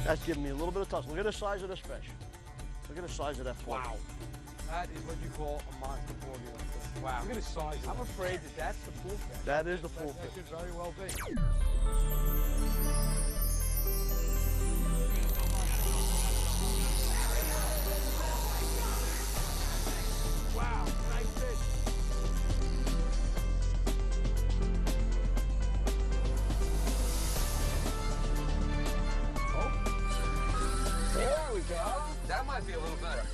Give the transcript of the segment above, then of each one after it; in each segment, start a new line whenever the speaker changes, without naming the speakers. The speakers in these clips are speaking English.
That's giving me a little bit of touch. Look at the size of this fish. Look at the size of that porgy.
Wow. That is what you call a monster porgy. Wow. Look at the size of it. I'm afraid that that's the pool fish.
That is the pool fish.
That could very well be. Wow, nice fish. Oh. There we go. That might be a little better.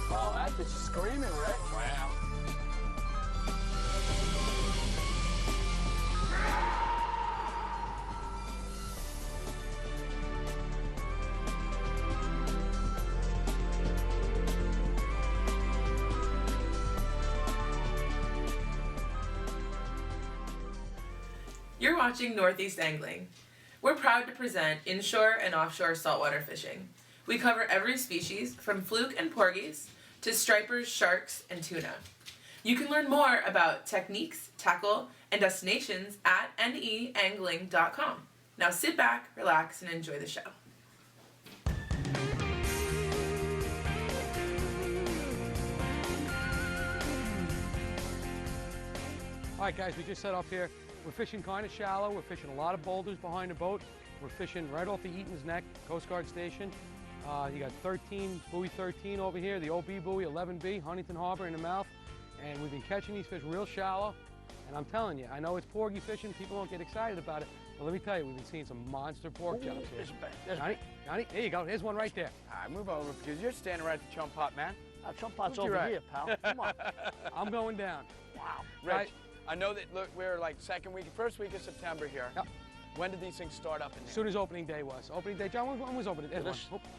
Oh, that fish is screaming, Rick. Wow.
You're watching Northeast Angling. We're proud to present inshore and offshore saltwater fishing. We cover every species from fluke and porgies to stripers, sharks, and tuna. You can learn more about techniques, tackle, and destinations at neangling.com. Now sit back, relax, and enjoy the show.
All right, guys, we just set up here. We're fishing kind of shallow. We're fishing a lot of boulders behind the boat. We're fishing right off the Eaton's Neck Coast Guard Station. You got 13, buoy 13 over here, the OB buoy, 11B, Huntington Harbor in the mouth. And we've been catching these fish real shallow. And I'm telling you, I know it's porgy fishing. People don't get excited about it. But let me tell you, we've been seeing some monster pork chops here. Johnny, there you go. Here's one right there.
All right, move over because you're standing right at the chum pot, man.
Chum pot's over here, pal. Come on.
I'm going down.
Wow. Rich, I know that, look, we're like first week of September here.
Yep.
When did these things start up in there?
As soon as opening day was. Opening day, John, when was opening day?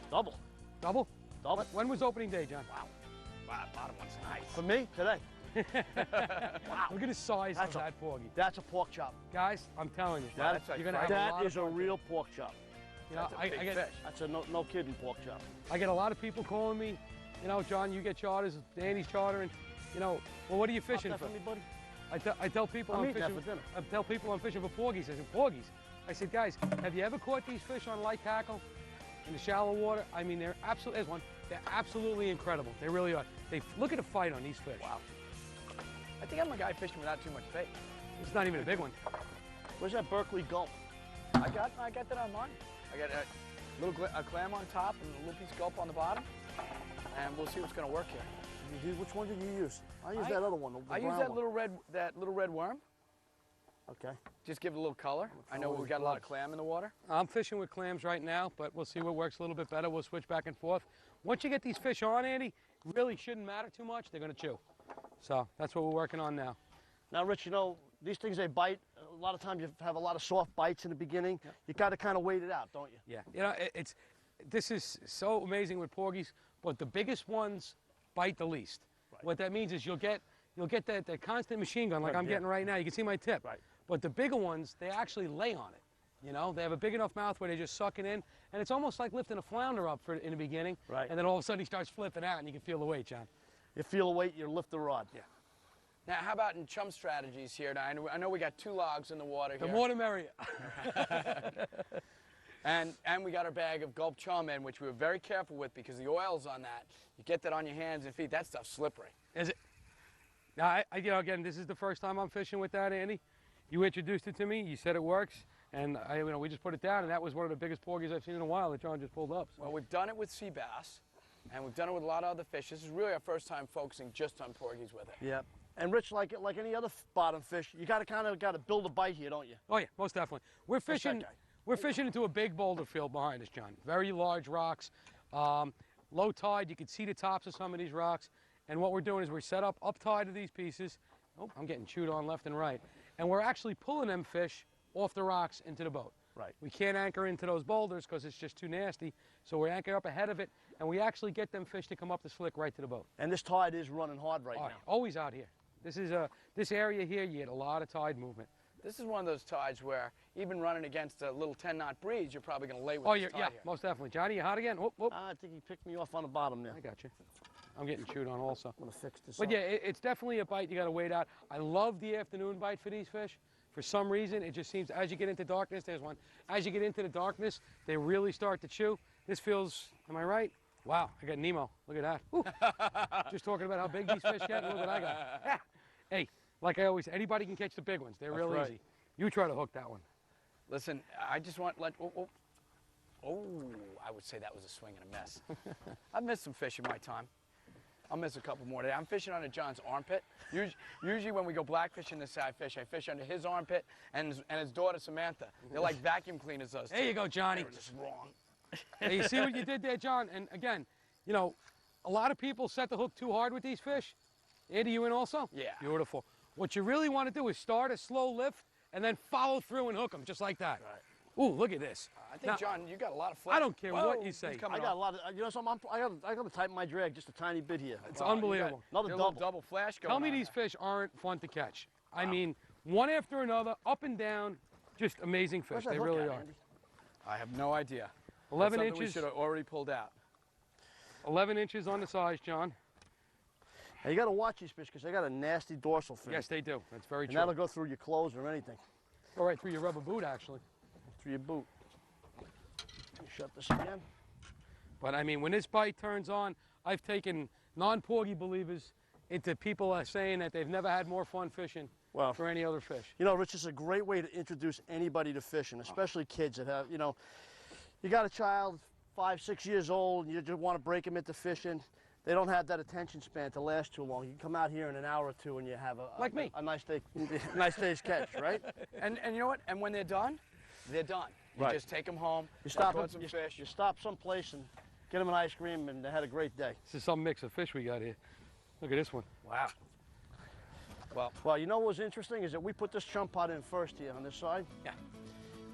Double.
Double?
Double.
When was opening day, John?
Wow. Wow, bottom one's nice.
For me, today.
Wow. Look at the size of that porgy.
That's a pork chop.
Guys, I'm telling you.
That's like
you're gonna have
that is a real pork chop.
You know,
that's a big fish.
That's a no kidding pork chop.
I get a lot of people calling me, you know, John, you get charters, Danny's chartering, you know, well, what are you fishing for?
Me, buddy.
I tell people I'm fishing
for dinner.
I tell people I'm fishing for porgies. I said, porgies. I said, guys, have you ever caught these fish on light tackle in the shallow water? I mean, they're absolutely, there's one. They're absolutely incredible. They really are. Look at the fight on these fish.
Wow. I think I'm a guy fishing without too much bait.
It's not even a big one.
Where's that Berkeley gulp?
I got that on mine. I got a clam on top and a little piece of gulp on the bottom, and we'll see what's going to work here.
Which one did you use? I used that other one.
I used that little red worm.
Okay.
Just give it a little color. I know we got a lot of clam in the water.
I'm fishing with clams right now, but we'll see what works a little bit better. We'll switch back and forth. Once you get these fish on, Andy, really shouldn't matter too much. They're going to chew. So that's what we're working on now.
Now, Rich, you know, these things, they bite. A lot of times you have a lot of soft bites in the beginning. Yep. You got to kind of wait it out, don't you?
Yeah. You know, this is so amazing with porgies, but the biggest ones bite the least. Right. What that means is you'll get that constant machine gun like I'm getting right now. You can see my tip. Right. But the bigger ones, they actually lay on it. You know, they have a big enough mouth where they just suck it in, and it's almost like lifting a flounder up in the beginning. Right. And then all of a sudden he starts flipping out, and you can feel the weight, John.
You feel the weight, you lift the rod.
Yeah.
Now, how about in chum strategies here? Now, I know we got 2 logs in the water here.
The more the merrier.
And we got our bag of gulp chum in, which we were very careful with because the oil's on that. You get that on your hands and feet, that stuff's slippery.
Is it? Now, you know, again, this is the first time I'm fishing with that, Andy. You introduced it to me, you said it works, and we just put it down, and that was one of the biggest porgies I've seen in a while that John just pulled up. So.
Well, we've done it with sea bass, and we've done it with a lot of other fish. This is really our first time focusing just on porgies with it.
Yeah. And Rich, like any other bottom fish, you got to build a bite here, don't you?
Oh yeah, most definitely. We're fishing into a big boulder field behind us, John. Very large rocks, low tide. You can see the tops of some of these rocks. And what we're doing is we're set up tide to these pieces. Oh, I'm getting chewed on left and right. And we're actually pulling them fish off the rocks into the boat.
Right.
We can't anchor into those boulders because it's just too nasty. So we anchor up ahead of it, and we actually get them fish to come up the slick right to the boat.
And this tide is running hard right now.
Always out here. This area here, you get a lot of tide movement.
This is one of those tides where even running against a little 10-knot breeze, you're probably going to lay with this tide here.
Most definitely. Johnny, you hot again? Whoop, whoop.
I think he picked me off on the bottom there.
I got you. I'm getting chewed on also.
I'm going to fix this
But
up.
yeah, it's definitely a bite you got to wait out. I love the afternoon bite for these fish. For some reason, it just seems as you get into darkness, there's one. As you get into the darkness, they really start to chew. This feels, am I right? Wow, I got Nemo. Look at that. Woo. Just talking about how big these fish get. Look what I got. Hey, like I always, anybody can catch the big ones. They're real easy. You try to hook that one.
Listen, I just want I would say that was a swing and a miss. I've missed some fish in my time. I'll miss a couple more today. I'm fishing under John's armpit. Usually when we go blackfishing this side fish, I fish under his armpit and his daughter Samantha. They're like vacuum cleaners, those two.
There you go, Johnny.
They were just wrong.
Hey, you see what you did there, John? And again, you know, a lot of people set the hook too hard with these fish. Andy, you in also?
Yeah.
Beautiful. What you really want to do is start a slow lift and then follow through and hook them, just like that.
Right.
Ooh, look at this.
I think,
Now,
John, you got a lot of flair.
I don't care what you say.
I got a lot of, you know something, I got to tighten my drag just a tiny bit here.
It's unbelievable.
Another
Little
double.
double flash going
Tell me
on
these
there.
fish aren't fun to catch. I mean, one after another, up and down, just amazing fish.
Where's that
They
hook
really
at,
are.
Andy?
I have no idea.
11
That's something
inches.
we should have already pulled out.
11 inches on the size, John.
Now you got to watch these fish because they got a nasty dorsal fin.
Yes, they do. That's very
And
true.
that'll go through your clothes or anything,
Go right through your rubber boot, actually.
through your boot. Shut this again.
But I mean, when this bite turns on, I've taken non-Porgy believers into people saying that they've never had more fun fishing
Well,
for any other fish.
you know, Rich, it's a great way to introduce anybody to fishing, especially kids that have, you know, you got a child 5, 6 years old and you just want to break them into fishing. They don't have that attention span to last too long. You can come out here in an hour or two and you have
Like me.
a nice day, nice day's catch, right?
And you know what? And when they're done, they're done. You
Right.
just take them home.
You stop
caught
at
some
you,
fish.
you stop someplace and get them an ice cream and they had a great day.
This is some mix of fish we got here. Look at this one.
Wow. Well,
Well, you know what was interesting is that we put this chum pot in first here on this side.
Yeah.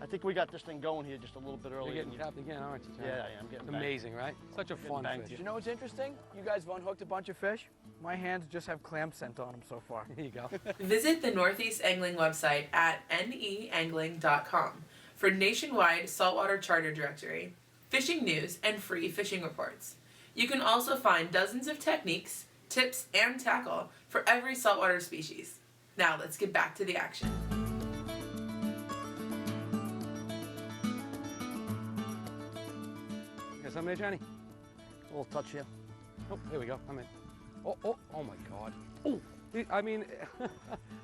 I think we got this thing going here just a little bit
You're
earlier.
getting tapped again, aren't you, John?
Yeah, I am getting
It's
banged.
amazing, right? Such a fun
banged
fish.
do you know what's interesting? You guys have unhooked a bunch of fish. My hands just have clam scent on them so far.
Here you go.
Visit the Northeast Angling website at neangling.com for nationwide saltwater charter directory, fishing news, and free fishing reports. You can also find dozens of techniques, tips, and tackle for every saltwater species. Now let's get back to the action.
Got something there, Johnny?
A little touch here.
Oh, there we go. I'm in. Oh my God. Oh, I mean,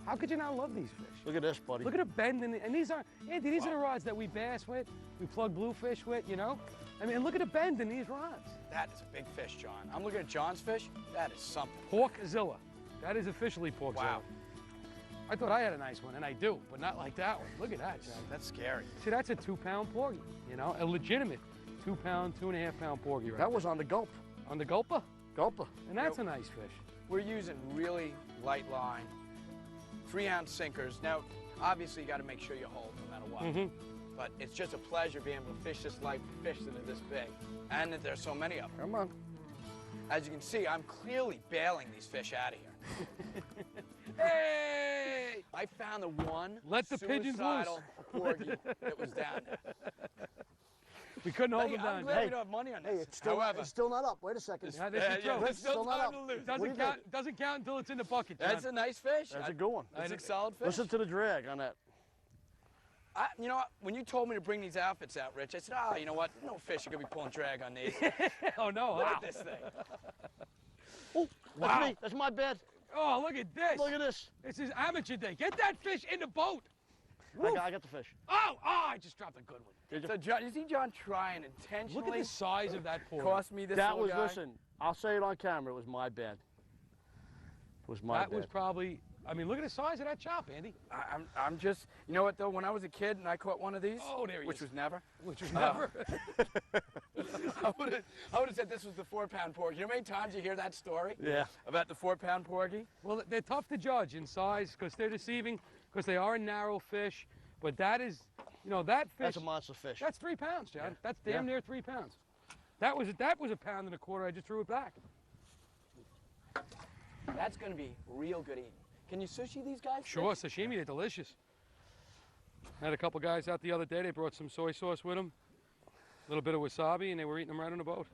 how could you not love these fish?
Look at this, buddy.
Look at the bend, and these are, Andy, these are the rods that we bass with, we plug bluefish with, you know? I mean, look at the bend in these rods.
That is a big fish, John. I'm looking at John's fish. That is something.
Porkzilla. That is officially Porkzilla.
Wow.
I thought I had a nice one, and I do, but not like that one. Look at that, John.
That's scary.
See, that's a 2-pound porgy, you know? A legitimate 2-pound, 2.5-pound porgy right
That was on the gulp.
there. On the gulper,
Gulper.
and that's a nice fish.
We're using really light line, 3-ounce sinkers. Now, obviously, you got to make sure you hold no matter what.
Mm-hmm.
But it's just a pleasure being able to fish this light, fish that are this big, and that there's so many of them.
Come on.
As you can see, I'm clearly bailing these fish out of here. Hey! I found the one
Let the pigeons
suicidal porgy that was down there.
We couldn't hold
Hey,
them
I'm
down.
glad
Hey,
we don't have money on this.
it's still,
However,
it's still not up. Wait a second.
Yeah, this is true.
there's
still
still
not
time
up.
to lose.
What do
Doesn't
you
count. Doesn't count until it's in the bucket, John.
That's a nice fish.
That's a good one.
That's a solid fish.
Listen to the drag on that.
You know what? When you told me to bring these outfits out, Rich, I said, you know what? No fish are going to be pulling drag on these.
Oh no!
Look
Wow.
at this thing.
Oh, that's
Wow.
me. That's my bad.
Oh, look at this!
Look at this.
This is amateur day. Get that fish in the boat.
I got the fish.
Oh! I just dropped a good one.
Did you?
So, John, you see John trying
Look
intentionally
at the size of that porgy.
cost me this
That
little
was,
guy?
listen, I'll say it on camera. It was my bad. It was my
That
bad.
was probably. I mean, look at the size of that chop, Andy.
I'm just, you know what though? When I was a kid and I caught one of these,
Oh, there he
which
is.
was never,
Which was never.
I would have said this was the 4-pound porgy. You know how many times you hear that story?
Yeah.
About the 4-pound porgy?
Well, they're tough to judge in size because they're deceiving because they are a narrow fish. But that is, you know, that fish.
That's a monster fish.
That's 3 pounds, John.
Yeah.
That's damn near 3 pounds. That was a pound and a quarter. I just threw it back.
That's going to be real good eating. Can you sushi these guys?
Sure, sashimi, they're delicious. Had a couple guys out the other day. They brought some soy sauce with them, a little bit of wasabi, and they were eating them right on the boat.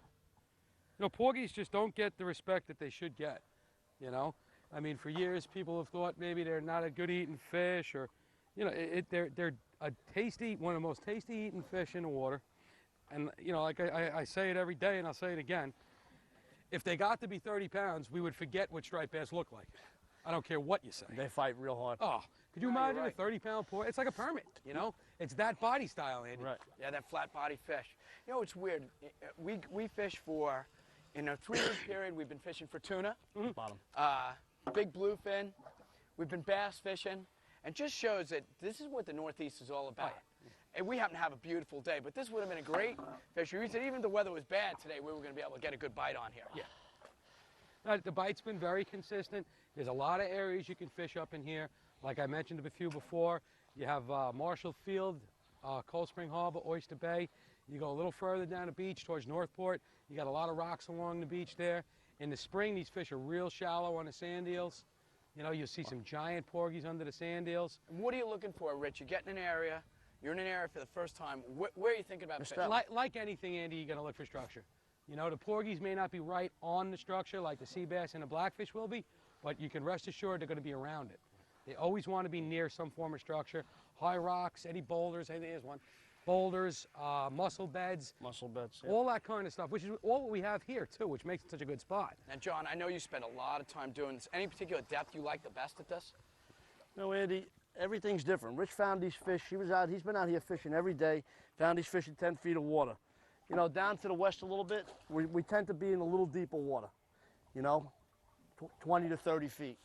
You know, porgies just don't get the respect that they should get. You know, I mean, for years people have thought maybe they're not a good eating fish, or You know, they're a tasty, one of the most tasty eating fish in the water. And, you know, like I say it every day, and I'll say it again. If they got to be 30 pounds, we would forget what striped bass look like. I don't care what you say.
They fight real hard.
Oh, could you imagine a 30-pound porgy? It's like a permit, you know? It's that body style, Andy.
Right.
Yeah, that flat body fish. You know, it's weird. We fish for, in a 3-year period, we've been fishing for tuna,
Bottom.
big bluefin. We've been bass fishing, and just shows that this is what the Northeast is all about. And we happen to have a beautiful day, but this would have been a great fishery. We said even if the weather was bad today, we were going to be able to get a good bite on here.
Yeah. The bite's been very consistent. There's a lot of areas you can fish up in here. Like I mentioned a few before, you have Marshall Field, Cold Spring Harbor, Oyster Bay. You go a little further down the beach towards Northport, you got a lot of rocks along the beach there. In the spring, these fish are real shallow on the sand eels. You know, you'll see some giant porgies under the sand eels.
And what are you looking for, Rich? You get in an area, you're in an area for the first time. Where are you thinking about fishing?
Like anything, Andy, you got to look for structure. You know, the porgies may not be right on the structure like the sea bass and the blackfish will be, but you can rest assured they're going to be around it. They always want to be near some form of structure. High rocks, any boulders, hey, there's one. Boulders, mussel beds.
Mussel beds, yeah.
All that kind of stuff, which is all what we have here, too, which makes it such a good spot.
Now, John, I know you spend a lot of time doing this. Any particular depth you like the best at this?
No, Andy, everything's different. Rich found these fish. He's been out here fishing every day, found these fish in 10 feet of water. You know, down to the west a little bit, we tend to be in a little deeper water, you know, 20 to 30 feet.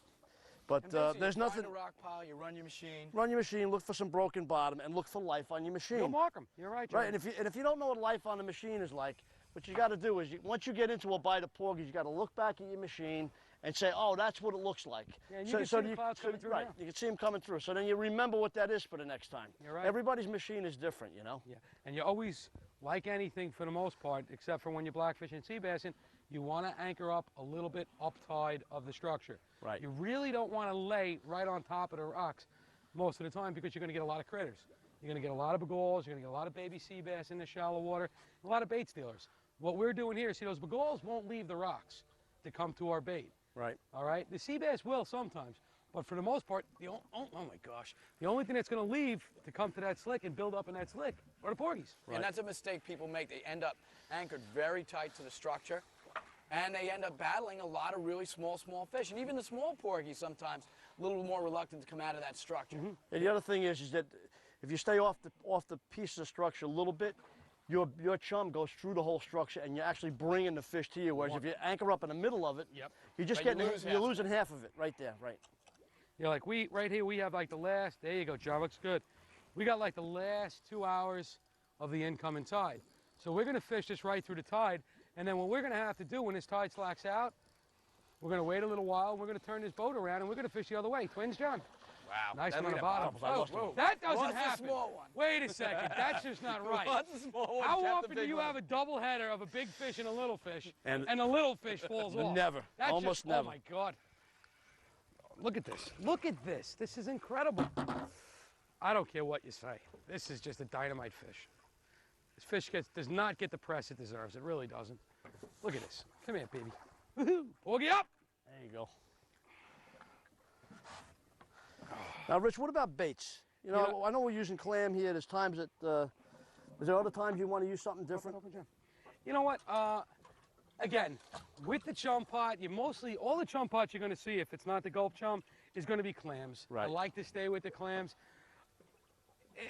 But there's nothing.
You find a rock pile, you run your machine.
Run your machine, look for some broken bottom, and look for life on your machine.
You'll mark them. You're right, John.
Right, and if you don't know what life on the machine is like, what you got to do is, once you get into a bite of porgies, you got to look back at your machine and say, oh, that's what it looks like.
Yeah, and you can see the clouds coming through
right,
now.
you can see them coming through. So then you remember what that is for the next time.
You're right.
Everybody's machine is different, you know?
Yeah, and you always, like anything for the most part, except for when you're blackfishing and sea bassing, you want to anchor up a little bit uptide of the structure.
Right.
You really don't want to lay right on top of the rocks most of the time because you're going to get a lot of critters. You're going to get a lot of begals, you're going to get a lot of baby sea bass in the shallow water, a lot of bait stealers. What we're doing here, see, those begals won't leave the rocks to come to our bait.
Right.
All right? The sea bass will sometimes, but for the most part, oh my gosh, the only thing that's going to leave to come to that slick and build up in that slick are the porgies.
Right. And that's a mistake people make. They end up anchored very tight to the structure, and they end up battling a lot of really small fish. And even the small porgies sometimes a little more reluctant to come out of that structure.
Mm-hmm. And the other thing is that if you stay off the piece of structure a little bit, your chum goes through the whole structure and you're actually bringing the fish to you. Whereas if you anchor up in the middle of it, you're just you're losing half of it right there, right?
Yeah, like right here, we have like the last, there you go, John, looks good. We got like the last 2 hours of the incoming tide. So we're gonna fish this right through the tide, and then what we're gonna have to do when this tide slacks out, we're gonna wait a little while, and we're gonna turn this boat around, and we're gonna fish the other way. Twins, John?
Wow.
Nice one on the bottom.
Whoa.
That doesn't
What's
happen.
a small one?
Wait a second, that's just not right.
What's a small one?
How
Jeff,
often
the
do
big
you
one?
have a double header of a big fish and a little fish,
And
the little fish falls off?
Never.
That's
Almost
just,
never.
Oh my God. Look at this. Look at this. This is incredible. I don't care what you say. This is just a dynamite fish. This fish does not get the press it deserves. It really doesn't. Look at this. Come here, baby. Woohoo! Porgy up!
There you go. Now, Rich, what about baits? You know, I know we're using clam here. There's times that, is there other times you want to use something different?
You know what? Again, with the chum pot, all the chum pots you're going to see, if it's not the Gulp chum, is going to be clams.
Right.
I like to stay with the clams.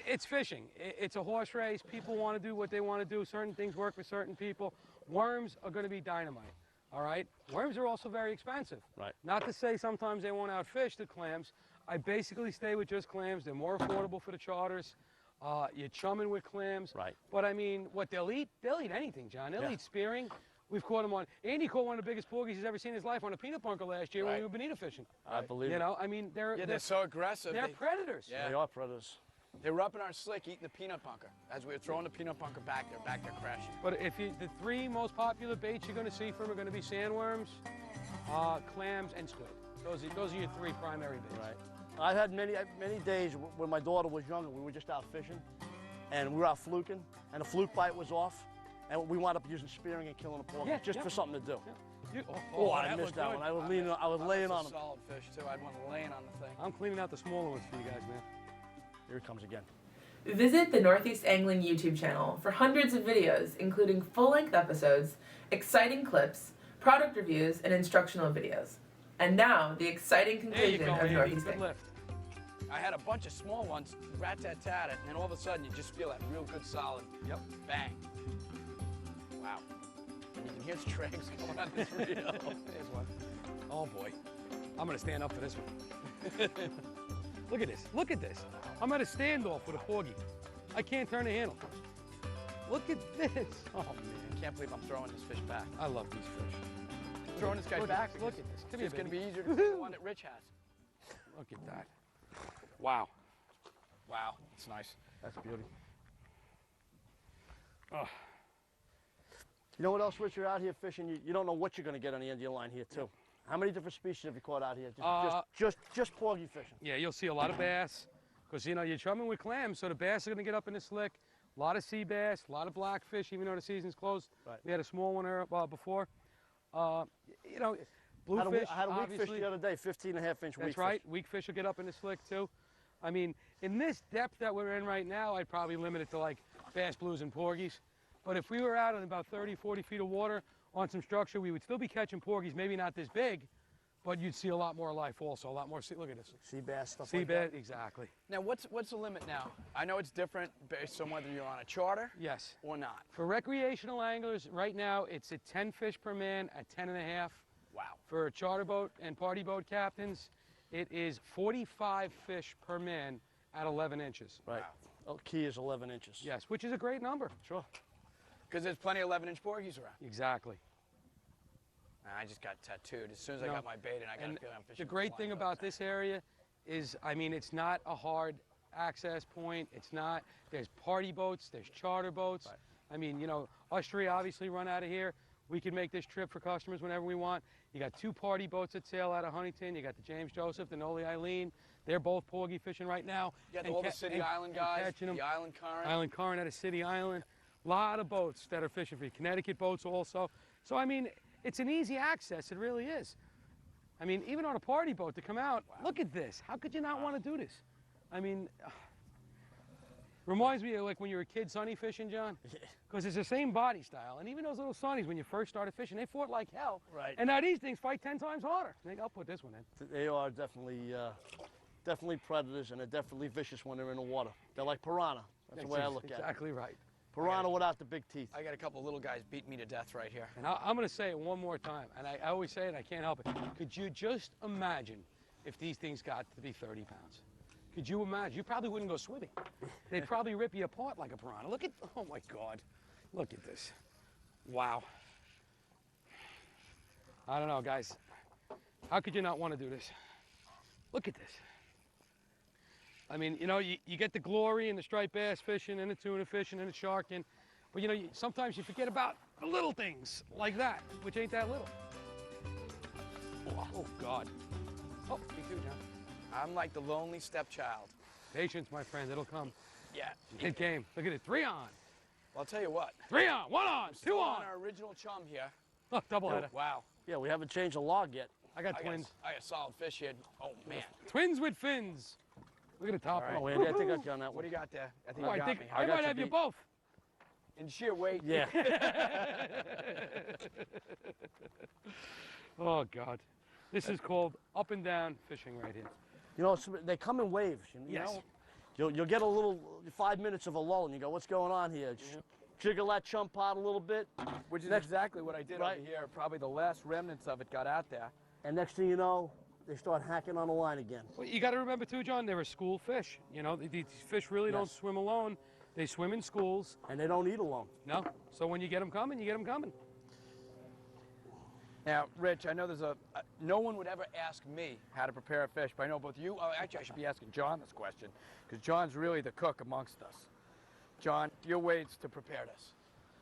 It's fishing. It's a horse race. People want to do what they want to do. Certain things work for certain people. Worms are going to be dynamite. All right? Worms are also very expensive.
Right.
Not to say sometimes they won't outfish the clams. I basically stay with just clams. They're more affordable for the charters. You're chumming with clams.
Right.
But I mean, what they'll eat anything, John. They'll eat spearing. We've caught them on. Andy caught one of the biggest porgies he's ever seen in his life on a peanut bunker last year when we were bonita fishing.
I believe
You
it.
know, I mean, they're
so aggressive.
They're predators.
Yeah.
They are predators.
They were up in our slick eating the peanut bunker. As we were throwing the peanut bunker back there crashing.
But the three most popular baits you're going to see from are going to be sandworms, clams, and squid. Those are your three primary baits.
Right. I've had many days when my daughter was younger. We were just out fishing, and we were out fluking, and the fluke bite was off, and we wound up using spearing and killing a porgy just for something to do.
Yeah.
I missed that one. I was laying on
That's
him.
a solid fish too. I'd want laying on the thing.
I'm cleaning out the smaller ones for you guys, man.
Here it comes again.
Visit the Northeast Angling YouTube channel for hundreds of videos, including full-length episodes, exciting clips, product reviews, and instructional videos. And now, the exciting
There you
conclusion
go,
of
Andy.
Northeast
Good
Angling.
lift.
I had a bunch of small ones, rat-tat-tat it, and then all of a sudden you just feel that real good solid, bang. Wow. And you can hear the dregs going on this reel.
There's one. Oh boy. I'm gonna stand up for this one. Look at this. Look at this. I'm at a standoff with a Porgy. I can't turn the handle. Look at this. Oh man.
I can't believe I'm throwing this fish back.
I love these fish.
Throwing this guy
Look
back.
Look at this. Come here,
It's going to
baby.
be easier to fish the one that Rich has.
Look at that. Wow.
Wow, it's nice.
That's beauty.
Oh.
You know what else, Rich? You're out here fishing. You don't know what you're going to get on the end of your line here, too. How many different species have you caught out here? Just porgy fishing.
Yeah, you'll see a lot of bass because, you know, you're chumming with clams, so the bass are going to get up in the slick. A lot of sea bass, a lot of blackfish, even though the season's closed.
Right.
We had a small one here before. You know, bluefish,
I had a weak fish
obviously.
the other day, 15.5-inch weak
That's right.
fish.
Weak fish will get up in the slick, too. I mean, in this depth that we're in right now, I'd probably limit it to, like, bass, blues, and porgies. But if we were out in about 30, 40 feet of water on some structure, we would still be catching porgies, maybe not this big, but you'd see a lot more life also, a lot more look at this.
Sea bass, stuff
Sea
like
bass,
that.
exactly.
Now, what's the limit now? I know it's different based on whether you're on a charter
Yes.
or not.
For recreational anglers, right now, it's at 10 fish per man at 10.5.
Wow.
For charter boat and party boat captains, it is 45 fish per man at 11 inches.
Right.
Wow.
Oh, key is 11 inches.
Yes, which is a great number.
Sure.
Because there's plenty of 11-inch porgies around.
Exactly.
I just got tattooed. As soon as I
No.
got my bait and I got
And
a feeling I'm fishing.
the great
flying
thing
boats.
about this area is, I mean, it's not a hard access point. It's not, there's party boats, there's charter boats.
Right.
I mean, you know, us three obviously run out of here. We can make this trip for customers whenever we want. You got 2 party boats that sail out of Huntington. You got the James Joseph, the Noli Eileen. They're both porgy fishing right now.
You got
and
all the
ca-
City
and-
Island
and
guys,
catching 'em.
the Island Current.
Island Current out of City Island. A lot of boats that are fishing for you. Connecticut boats also. So, I mean, it's an easy access. It really is. I mean, even on a party boat to come out, look at this. How could you not want to do this? I mean, reminds me of like when you were a kid sunny fishing, John. Because it's the same body style. And even those little sunnies, when you first started fishing, they fought like hell.
Right.
And now these things fight 10 times harder. I think I'll put this one in.
They are definitely predators, and they're definitely vicious when they're in the water. They're like piranha. That's the way I look at it.
Exactly right.
Piranha without the big teeth.
I got a couple of little guys beat me to death right here.
And I'm going to say it one more time, and I always say it, I can't help it. Could you just imagine if these things got to be 30 pounds? Could you imagine? You probably wouldn't go swimming. They'd probably rip you apart like a piranha. Look at, oh my God. Look at this. Wow. I don't know, guys. How could you not want to do this? Look at this. I mean, you know, you get the glory in the striped bass fishing and the tuna fishing and the sharking, but you know, sometimes you forget about the little things like that, which ain't that little. Oh, God. Oh, me too, John.
I'm like the lonely stepchild.
Patience, my friend, it'll come.
Yeah.
It came. Look at it, 3 on.
Well, I'll tell you what.
3 on, 1 on, 2
Still
on.
our original chum here.
Oh, double header.
Wow.
Yeah, we haven't changed the log yet.
I got twins.
I got solid fish here. Oh, man.
Twins with fins. Look at the top.
All right.
Oh, Andy, I think I got you on that
What
one.
do you got there? I think
Oh,
you
I
got
think
me.
I
got
might
you
have you
beat.
both.
In sheer weight.
Yeah.
Oh, God. This is called up and down fishing right here.
You know, they come in waves. You
Yes.
know? You'll get a little 5 minutes of a lull, and you go, "What's going on here?" Jiggle that chump pot a little bit,
Which is
Next-
exactly what I did
right.
over here. Probably the last remnants of it got out there.
and next thing you know, they start hacking on the line again.
Well, you got to remember too, John, they're a school fish. You know, these fish really don't
Yes.
swim alone. They swim in schools.
And they don't eat alone.
No. So when you get them coming, you get them coming.
Now, Rich, I know there's no one would ever ask me how to prepare a fish, but I know both you, actually I should be asking John this question, because John's really the cook amongst us. John, your ways to prepare this.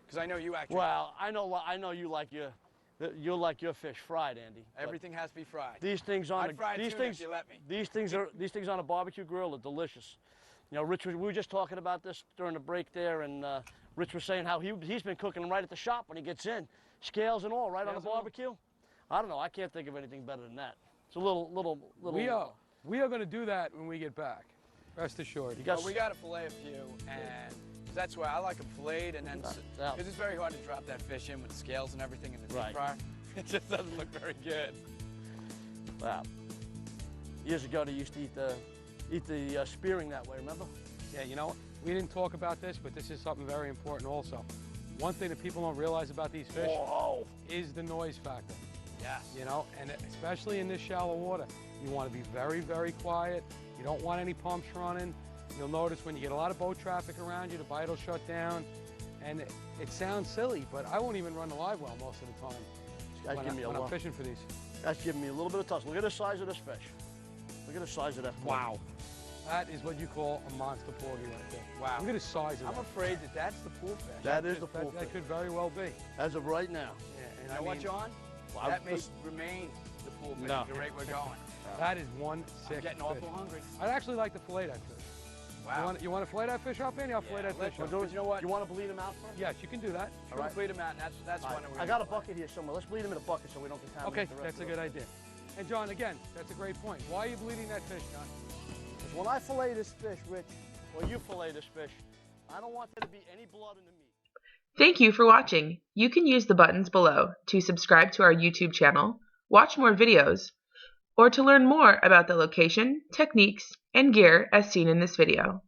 Because I know you actually.
Well, I know you like your fish fried, Andy. but
Everything has to be fried.
These things on
I'd fry
these
tuna if
things
you let me.
these things on a barbecue grill are delicious. You know, Rich, we were just talking about this during the break there, and Rich was saying how he's been cooking them right at the shop when he gets in, scales and all, right on the
Scales and all.
barbecue. I don't know. I can't think of anything better than that. It's a little.
We are going to do that when we get back. Rest assured.
You got
Well, we got to fillet a few, and that's why I like them filleted, and then
Yeah.
because it's very hard to drop that fish in with the scales and everything in the deep
Right.
fryer. It just doesn't look very good.
Wow. Years ago, they used to eat the spearing that way. Remember?
Yeah, you know, we didn't talk about this, but this is something very important also. One thing that people don't realize about these fish
Whoa.
is the noise factor.
Yes.
You know, and especially in this shallow water, you want to be very, very quiet. You don't want any pumps running. You'll notice when you get a lot of boat traffic around you, the bite will shut down. And it sounds silly, but I won't even run the live well most of the time when I'm fishing for these.
That's giving me a little bit of toss. Look at the size of this fish. Look at the size of that fish.
Wow. That is what you call a monster porgy right there.
Wow.
Look at the size of
I'm
that.
afraid that that's the pool fish.
That is the pool
That
fish.
could very well be.
As of right now.
Yeah, and
You know
I
what,
mean,
John?
Well,
That may
listen,
remain the pool fish
No.
at the rate we're going.
that is one
I'm
sick
getting
fish.
awful hungry.
I'd actually like to fillet that fish.
Wow.
You want to fillet that fish up, Andy? I'll fillet that
let's
fish up.
do it. You know what?
you want to bleed them out first?
Yes, you can do that.
Sure, we'll bleed them out, and that's
All
one
right.
that we're
I got a
gonna
bucket here somewhere. Let's bleed them in a bucket so we don't contaminate
Okay,
the rest
that's a
of
good
it.
idea. And John, again, that's a great point. Why are you bleeding that fish, John?
Because when I fillet this fish, Rich, or you fillet this fish, I don't want there to be any blood in the meat.
Thank you for watching. You can use the buttons below to subscribe to our YouTube channel, watch more videos, or to learn more about the location, techniques, and gear as seen in this video.